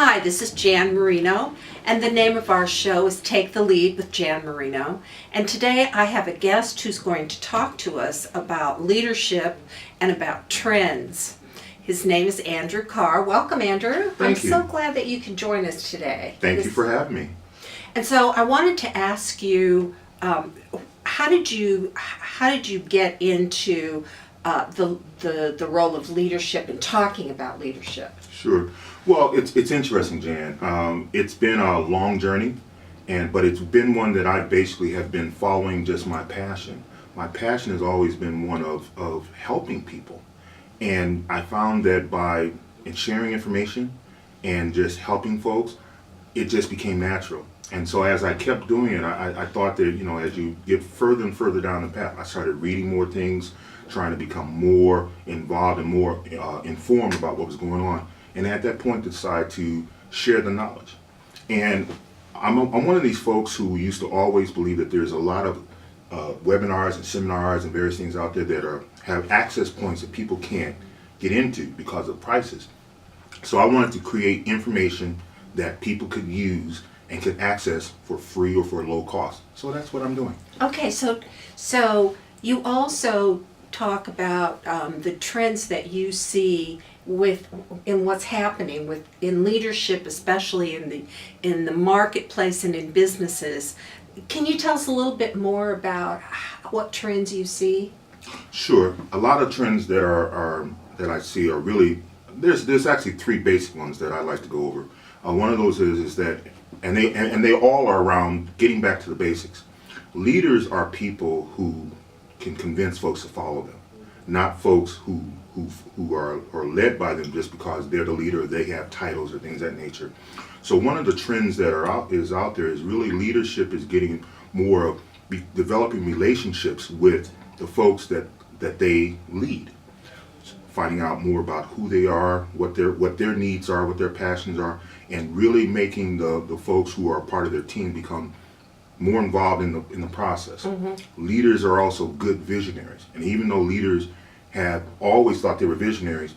Hi, this is Jan Marino, and the name of our show is Take the Lead with Jan Marino. And today I have a guest who's going to talk to us about leadership and about trends. His name is Andrew Carr. Welcome, Andrew. Thank you. I'm so glad that you can join us today. Thank you for having me. And so I wanted to ask you, how did you get into the role of leadership and talking about leadership? Sure. Well, it's interesting, Jan. It's been a long journey, but it's been one that I basically have been following just my passion. My passion has always been one of helping people. And I found that by sharing information and just helping folks, it just became natural. And so as I kept doing it, I thought that, as you get further and further down the path, I started reading more things, trying to become more involved and more informed about what was going on. And at that point, decide to share the knowledge. And I'm one of these folks who used to always believe that there's a lot of webinars and seminars and various things out there that have access points that people can't get into because of prices. So I wanted to create information that people could use and could access for free or for low cost. So that's what I'm doing. Okay, so you also talk about the trends that you see in what's happening in leadership, especially in the marketplace and in businesses. Can you tell us a little bit more about what trends you see? Sure. A lot of trends that I see are really there's actually three basic ones that I like to go over. One of those is that and they all are around getting back to the basics. Leaders are people who can convince folks to follow them, not folks who are led by them just because they're the leader or they have titles or things of that nature. So one of the trends that out there is really leadership is getting more of developing relationships with the folks that they lead, finding out more about who they are, what their needs are, what their passions are, and really making the folks who are part of their team become more involved in the process. Mm-hmm. Leaders are also good visionaries, and even though leaders have always thought they were visionaries,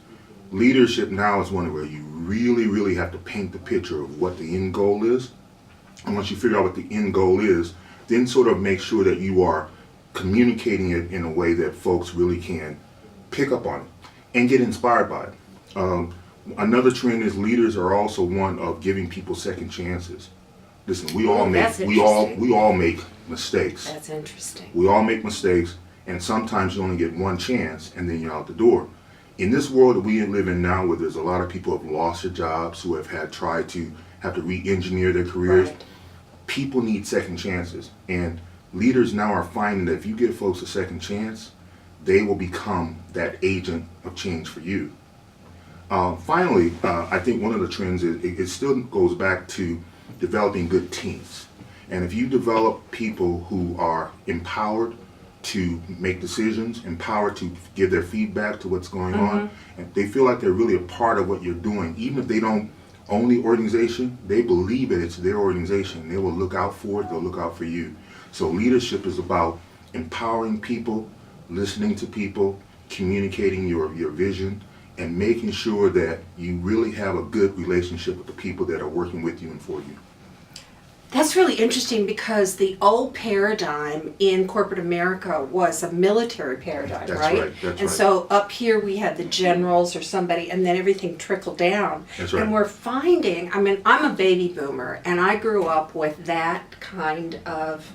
leadership now is one where you really, really have to paint the picture of what the end goal is. And once you figure out what the end goal is, then sort of make sure that you are communicating it in a way that folks really can pick up on it and get inspired by it. Another trend is leaders are also one of giving people second chances. Listen, we all make mistakes. That's interesting. We all make mistakes, and sometimes you only get one chance, and then you're out the door. In this world that we live in now, where there's a lot of people who have lost their jobs, who have tried to re-engineer their careers, right. People need second chances, and leaders now are finding that if you give folks a second chance, they will become that agent of change for you. Finally, I think one of the trends is it still goes back to developing good teams. And if you develop people who are empowered to make decisions, empowered to give their feedback to what's going on, and they feel like they're really a part of what you're doing, even if they don't own the organization, they believe that it's their organization. They will look out for it, they'll look out for you. So leadership is about empowering people, listening to people, communicating your vision, and making sure that you really have a good relationship with the people that are working with you and for you. That's really interesting because the old paradigm in corporate America was a military paradigm, That's right? That's and right. So up here we had the generals or somebody, and then everything trickled down. That's right. And we're finding, I'm a baby boomer, and I grew up with that kind of,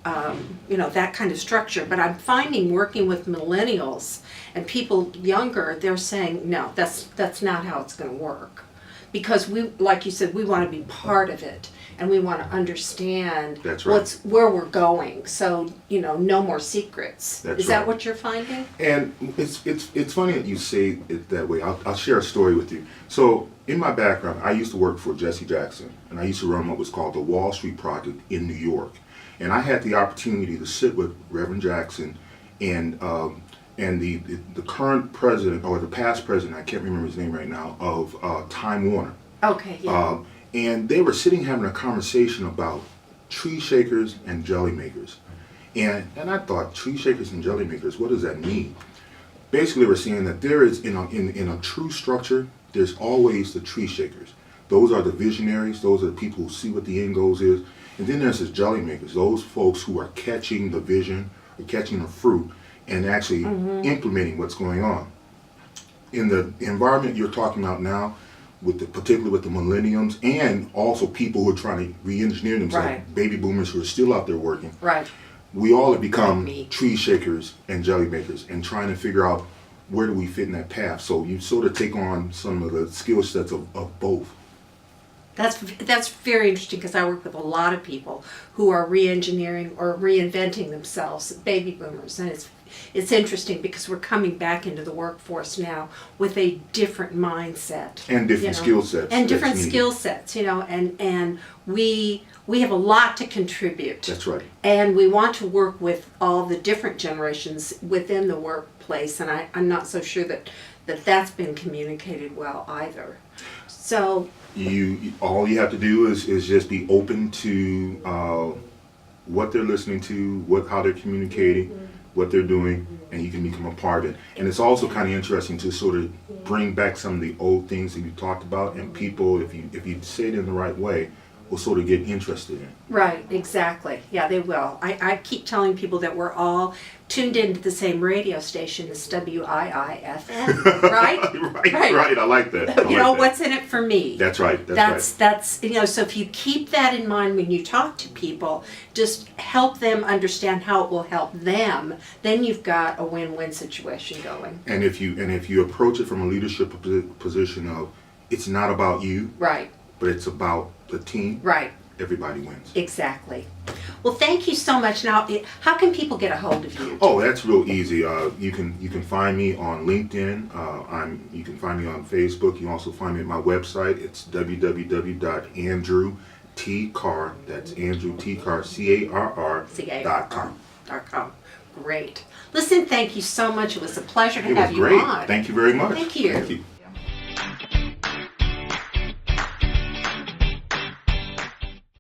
that kind of structure. But I'm finding working with millennials and people younger, they're saying, no, that's not how it's going to work. Because we, like you said, we want to be part of it. And we want to understand where we're going. So, no more secrets. Is that what you're finding? And it's funny that you say it that way. I'll share a story with you. So in my background, I used to work for Jesse Jackson, and I used to run what was called the Wall Street Project in New York. And I had the opportunity to sit with Reverend Jackson and the current president, or the past president, I can't remember his name right now, of Time Warner. Okay, yeah. And they were sitting having a conversation about tree shakers and jelly makers. And I thought, tree shakers and jelly makers, what does that mean? Basically, we're saying that there is, in a true structure, there's always the tree shakers. Those are the visionaries. Those are the people who see what the end goals is. And then there's the jelly makers. Those folks who are catching the vision, or catching the fruit, and actually implementing what's going on. In the environment you're talking about now, particularly with the millenniums, and also people who are trying to re-engineer themselves, Right. baby boomers who are still out there working. Right. We all have become Like me. tree shakers and jelly makers, and trying to figure out where do we fit in that path. So you sort of take on some of the skill sets of both. That's very interesting because I work with a lot of people who are re-engineering or reinventing themselves, baby boomers, and it's interesting because we're coming back into the workforce now with a different mindset And different skill sets. and that's different needed. skill sets, and we have a lot to contribute. That's right. And we want to work with all the different generations within the workplace, and I'm not so sure that's been communicated well either. So All you have to do is just be open to what they're listening to, how they're communicating, what they're doing, and you can become a part of it. And it's also kind of interesting to sort of bring back some of the old things that you talked about, and people, if you say it in the right way, will sort of get interested in it. right, exactly. Yeah, they will. I keep telling people that we're all tuned into the same radio station as WIIFM, right? Right. I like that. I like that. What's in it for me? That's right. That's so if you keep that in mind when you talk to people, just help them understand how it will help them, then you've got a win-win situation going. And if you approach it from a leadership position of, it's not about you, Right, but it's about the team, right, everybody wins. exactly. Well, thank you so much. Now, how can people get a hold of you? Oh, that's real easy. You can find me on LinkedIn. You can find me on Facebook. You can also find me at my website. It's www.andrewtcarr. That's andrewtcarr.com. Great. Listen, thank you so much. It was a pleasure to It have was you great. on. Thank you very much. Thank you. Thank you.